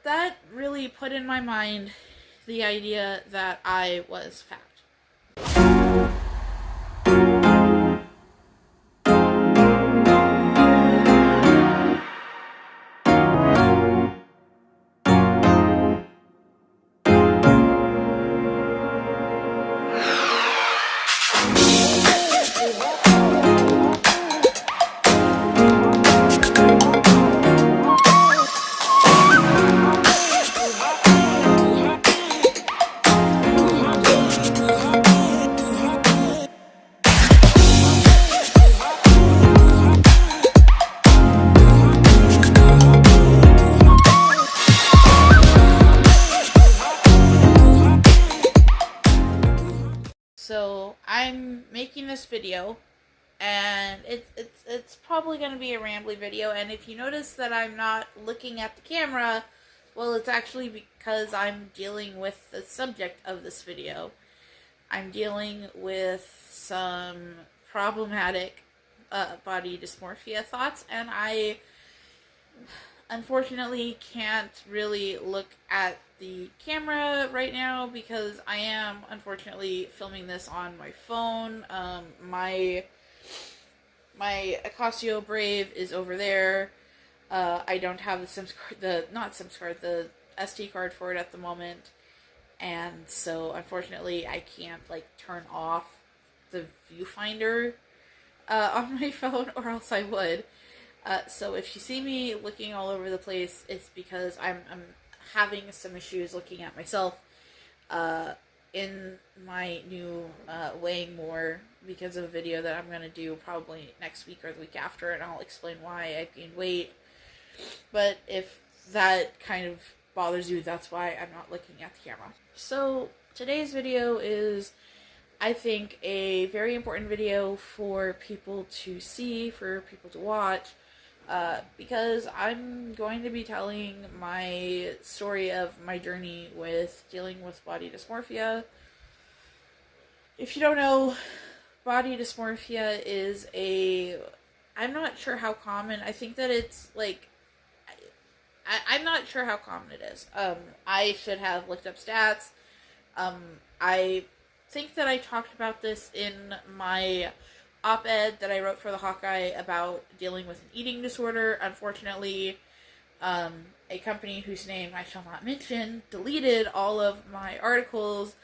that really put in my mind the idea that I was fat. So I'm making this video, and it's probably going to be a rambly video, and if you notice that I'm not looking at the camera, well, it's actually because I'm dealing with the subject of this video. I'm dealing with some problematic body dysmorphia thoughts, and I unfortunately can't really look at the camera right now because I am unfortunately filming this on my phone. My Casio Brave is over there. I don't have the Sims card, the SD card for it at the moment, and so unfortunately I can't turn off the viewfinder on my phone, or else I would. So if you see me looking all over the place, it's because I'm having some issues looking at myself in my new weighing more, because of a video that I'm going to do probably next week or the week after, and I'll explain why I've gained weight. But if that kind of bothers you, that's why I'm not looking at the camera. So today's video is, I think, a very important video for people to see, for people to watch, because I'm going to be telling my story of my journey with dealing with body dysmorphia. If you don't know, body dysmorphia is I'm not sure how common. I think that it's I'm not sure how common it is. I should have looked up stats. I think that I talked about this in my op-ed that I wrote for the Hawkeye about dealing with an eating disorder. Unfortunately, a company whose name I shall not mention deleted all of my articles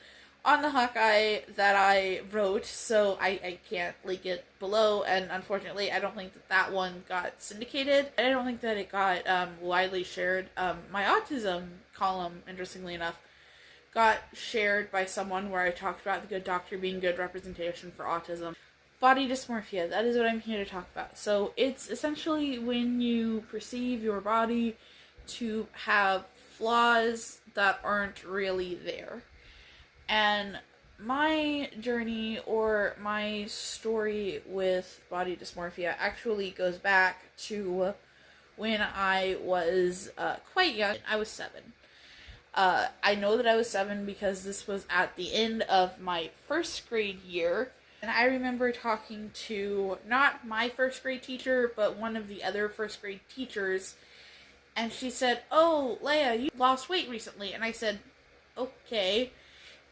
on the Hawkeye that I wrote, so I can't link it below, and unfortunately I don't think that one got syndicated. I don't think that it got widely shared. My autism column, interestingly enough, got shared by someone where I talked about the good doctor being good representation for autism. Body dysmorphia, that is what I'm here to talk about. So it's essentially when you perceive your body to have flaws that aren't really there. And my journey, or my story with body dysmorphia, actually goes back to when I was quite young. I was 7. I know that I was 7 because this was at the end of my first grade year. And I remember talking to, not my first grade teacher, but one of the other first grade teachers. And she said, "Oh, Leia, you lost weight recently." And I said, "Okay."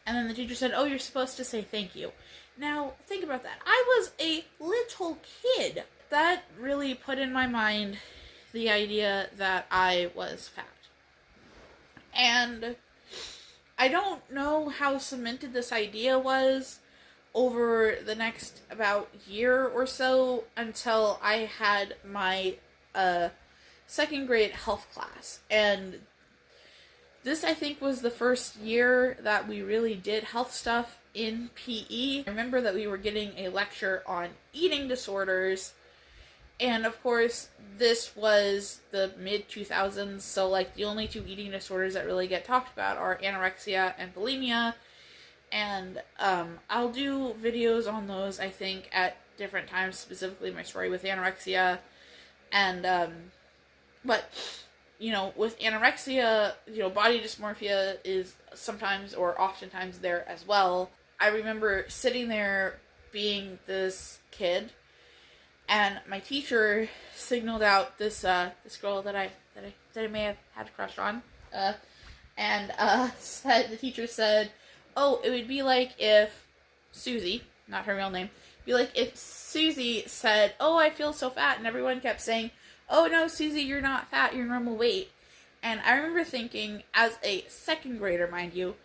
And then the teacher said, "Oh, you're supposed to say thank you." Now, think about that. I was a little kid. That really put in my mind the idea that I was fat. And I don't know how cemented this idea was over the next about year or so until I had my second grade health class. And this, I think, was the first year that we really did health stuff in PE. I remember that we were getting a lecture on eating disorders, and of course this was the mid-2000s, so the only 2 eating disorders that really get talked about are anorexia and bulimia. And I'll do videos on those, I think, at different times, specifically my story with anorexia. And but with anorexia, body dysmorphia is sometimes or oftentimes there as well. I remember sitting there being this kid, and my teacher signaled out this girl that I may have had a crush on. The teacher said, oh, it would be like if Susie, not her real name, be like if Susie said, oh, I feel so fat, and everyone kept saying, oh no, Susie, you're not fat, you're normal weight. And I remember thinking, as a second grader, mind you,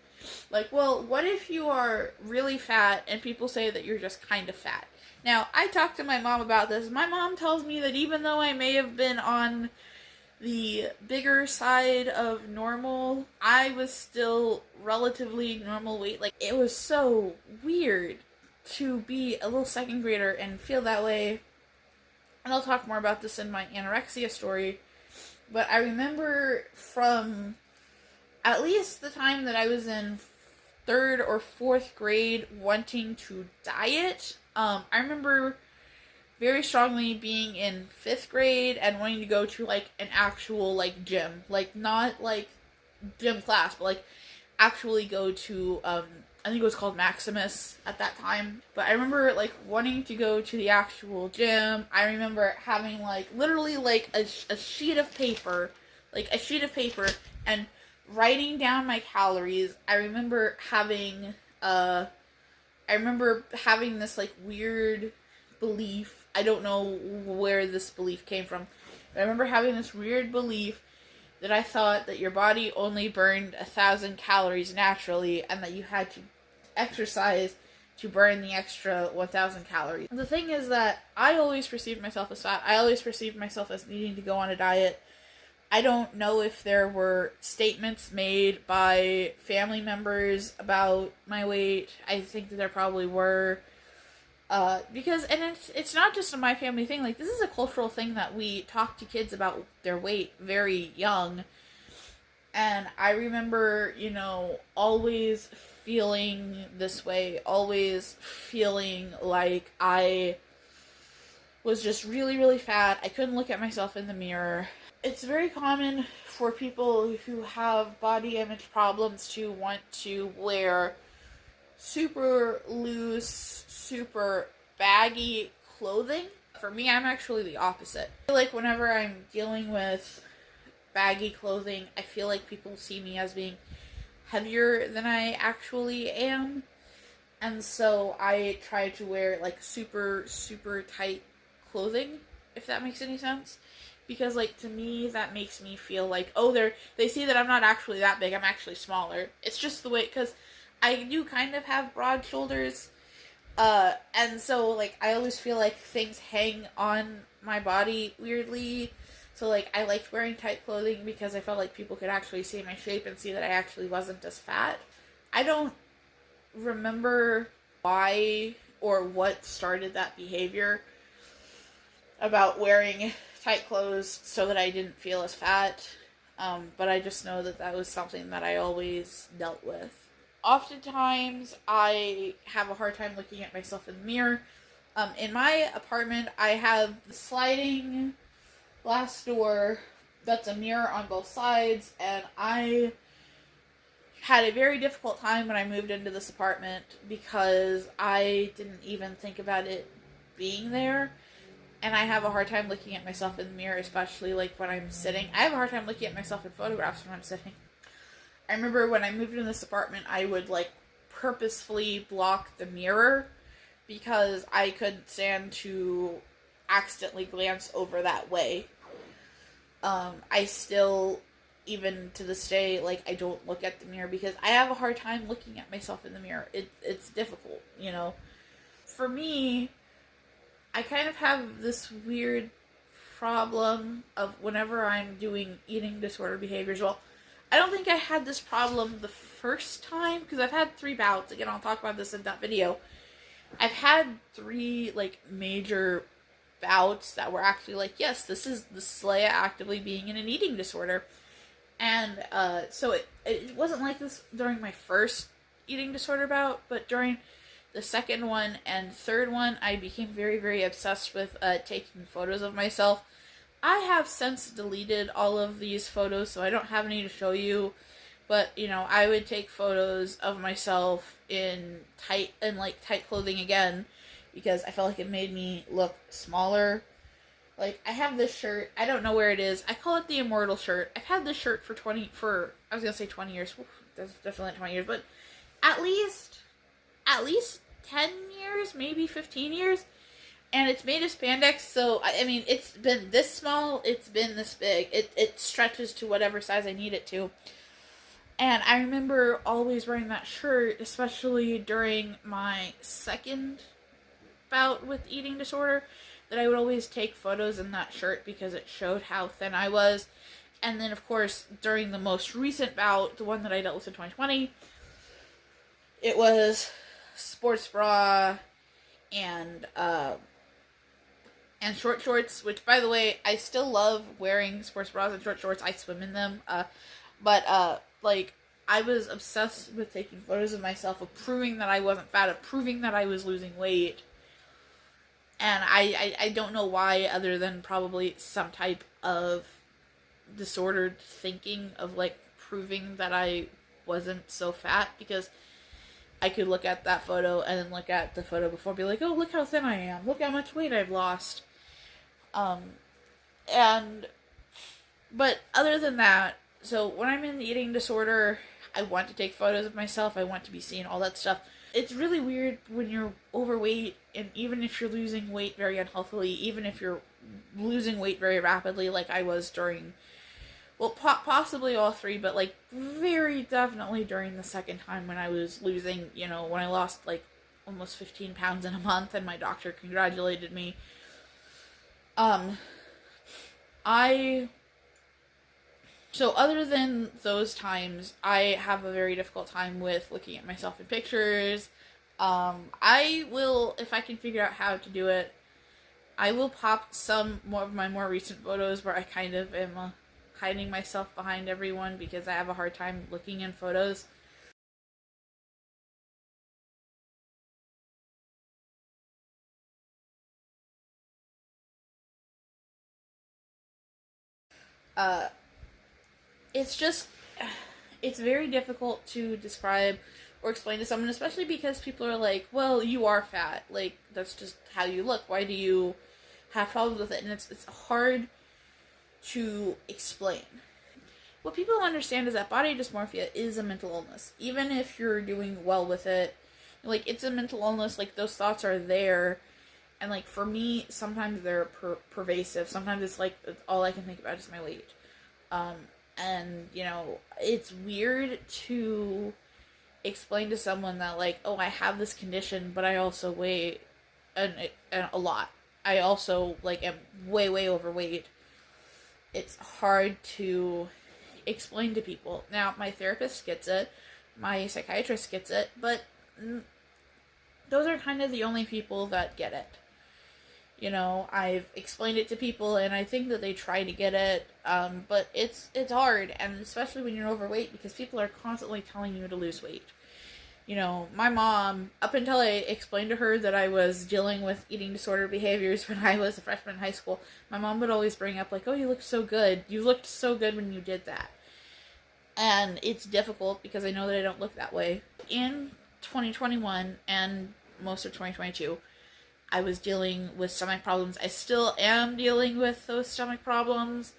like, well, what if you are really fat and people say that you're just kind of fat? Now, I talked to my mom about this. My mom tells me that even though I may have been on the bigger side of normal, I was still relatively normal weight. Like, it was so weird to be a little second grader and feel that way. And I'll talk more about this in my anorexia story. But I remember from at least the time that I was in 3rd or 4th grade wanting to diet. I remember very strongly being in 5th grade and wanting to go to, like, an actual, like, gym. Like, not, like, gym class, but, like, actually go to, I think it was called Maximus at that time. But I remember, like, wanting to go to the actual gym. I remember having, like, literally, like, a sheet of paper, and writing down my calories. I remember having this, like, weird belief. I don't know where this belief came from. But I remember having this weird belief that I thought that your body only burned 1,000 calories naturally, and that you had to exercise to burn the extra 1,000 calories. The thing is that I always perceived myself as fat. I always perceived myself as needing to go on a diet. I don't know if there were statements made by family members about my weight. I think that there probably were. Because it's not just a my family thing. Like, this is a cultural thing that we talk to kids about their weight very young. And I remember, you know, always feeling this way. Always feeling like I was just really, really fat. I couldn't look at myself in the mirror. It's very common for people who have body image problems to want to wear super loose, super baggy clothing. For me, I'm actually the opposite. I feel like whenever I'm dealing with baggy clothing, I feel like people see me as being heavier than I actually am. And so I try to wear, like, super, super tight clothing, if that makes any sense. Because, like, to me, that makes me feel like, oh, they see that I'm not actually that big, I'm actually smaller. It's just the way, because I do kind of have broad shoulders, and so, like, I always feel like things hang on my body weirdly. So, like, I liked wearing tight clothing because I felt like people could actually see my shape and see that I actually wasn't as fat. I don't remember why or what started that behavior about wearing tight clothes so that I didn't feel as fat, but I just know that that was something that I always dealt with. Oftentimes, I have a hard time looking at myself in the mirror. In my apartment, I have the sliding glass door that's a mirror on both sides, and I had a very difficult time when I moved into this apartment because I didn't even think about it being there. And I have a hard time looking at myself in the mirror, especially, like, when I'm sitting. I have a hard time looking at myself in photographs when I'm sitting. I remember when I moved in this apartment, I would, like, purposefully block the mirror because I couldn't stand to accidentally glance over that way. I still, even to this day, like, I don't look at the mirror because I have a hard time looking at myself in the mirror. It's difficult, you know. For me, I kind of have this weird problem of whenever I'm doing eating disorder behaviors. Well, I don't think I had this problem the first time, because I've had 3 bouts. Again, I'll talk about this in that video. I've had 3, like, major bouts that were actually like, yes, this is Leia actively being in an eating disorder. And so it wasn't like this during my first eating disorder bout, but during the second one and third one, I became very, very obsessed with taking photos of myself. I have since deleted all of these photos, so I don't have any to show you. But, you know, I would take photos of myself in tight clothing again, because I felt like it made me look smaller. Like, I have this shirt. I don't know where it is. I call it the Immortal shirt. I've had this shirt for I was going to say 20 years. That's definitely not 20 years, but at least 10 years, maybe 15 years. And it's made of spandex, so, I mean, it's been this small, it's been this big. It stretches to whatever size I need it to. And I remember always wearing that shirt, especially during my second bout with eating disorder, that I would always take photos in that shirt because it showed how thin I was. And then, of course, during the most recent bout, the one that I dealt with in 2020, it was sports bra and short shorts, which, by the way, I still love wearing sports bras and short shorts. I swim in them. But like, I was obsessed with taking photos of myself, of proving that I wasn't fat, of proving that I was losing weight. And I don't know why, other than probably some type of disordered thinking of, like, proving that I wasn't so fat, because I could look at that photo and then look at the photo before and be like, oh, look how thin I am. Look how much weight I've lost. But other than that, so when I'm in the eating disorder, I want to take photos of myself. I want to be seen, all that stuff. It's really weird when you're overweight, and even if you're losing weight very unhealthily, even if you're losing weight very rapidly, like I was during, well, possibly all three, but, like, very definitely during the second time when I was losing, when I lost, like, almost 15 pounds in a month, and my doctor congratulated me. So other than those times, I have a very difficult time with looking at myself in pictures. I will, if I can figure out how to do it, I will pop some more of my more recent photos where I kind of am hiding myself behind everyone, because I have a hard time looking in photos. It's very difficult to describe or explain to someone, especially because people are like, well, you are fat. Like, that's just how you look. Why do you have problems with it? And it's hard to explain. What people don't understand is that body dysmorphia is a mental illness. Even if you're doing well with it, like, it's a mental illness. Like, those thoughts are there. And, like, for me, sometimes they're pervasive. Sometimes it's like, all I can think about is my weight. And, it's weird to explain to someone that, like, oh, I have this condition, but I also weigh a lot. I also, like, am way, way overweight. It's hard to explain to people. Now, my therapist gets it. My psychiatrist gets it. But those are kind of the only people that get it. I've explained it to people, and I think that they try to get it, but it's hard, and especially when you're overweight, because people are constantly telling you to lose weight. My mom, up until I explained to her that I was dealing with eating disorder behaviors when I was a freshman in high school, my mom would always bring up, like, oh, you look so good. You looked so good when you did that. And it's difficult, because I know that I don't look that way. In 2021, and most of 2022, I was dealing with stomach problems. I still am dealing with those stomach problems.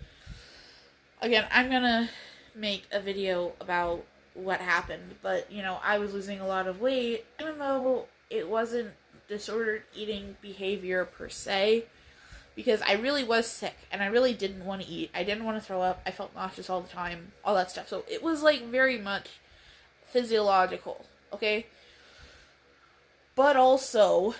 Again, I'm gonna make a video about what happened, but, I was losing a lot of weight, even though it wasn't disordered eating behavior per se, because I really was sick, and I really didn't want to eat. I didn't want to throw up. I felt nauseous all the time, all that stuff. So it was, like, very much physiological, okay? But also,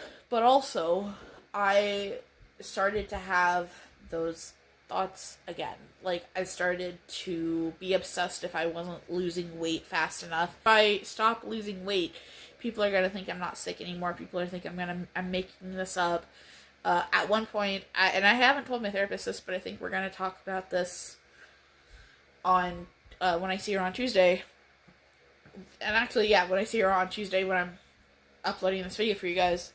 I started to have those thoughts again. Like, I started to be obsessed if I wasn't losing weight fast enough. If I stop losing weight, people are going to think I'm not sick anymore. People are thinking I'm making this up. At one point, and I haven't told my therapist this, but I think we're going to talk about this on, when I see her on Tuesday. And actually, yeah, when I see her on Tuesday, when I'm uploading this video for you guys,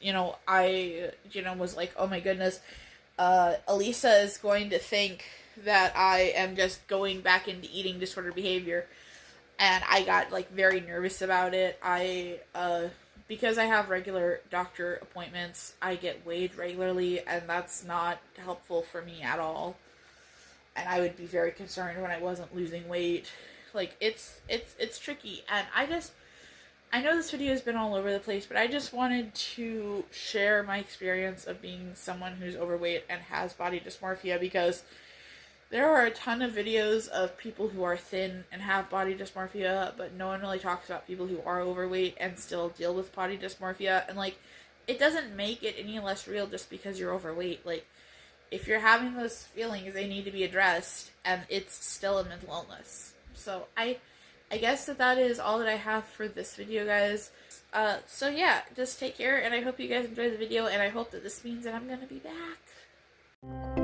I, was like, oh my goodness, Elisa is going to think that I am just going back into eating disorder behavior, and I got, like, very nervous about it. I because I have regular doctor appointments, I get weighed regularly, and that's not helpful for me at all. And I would be very concerned when I wasn't losing weight. Like, it's tricky, and I know this video has been all over the place, but I just wanted to share my experience of being someone who's overweight and has body dysmorphia, because there are a ton of videos of people who are thin and have body dysmorphia, but no one really talks about people who are overweight and still deal with body dysmorphia. And, like, it doesn't make it any less real just because you're overweight. Like, if you're having those feelings, they need to be addressed, and it's still a mental illness. So I guess that is all that I have for this video, guys. So yeah, just take care, and I hope you guys enjoyed the video, and I hope that this means that I'm gonna be back.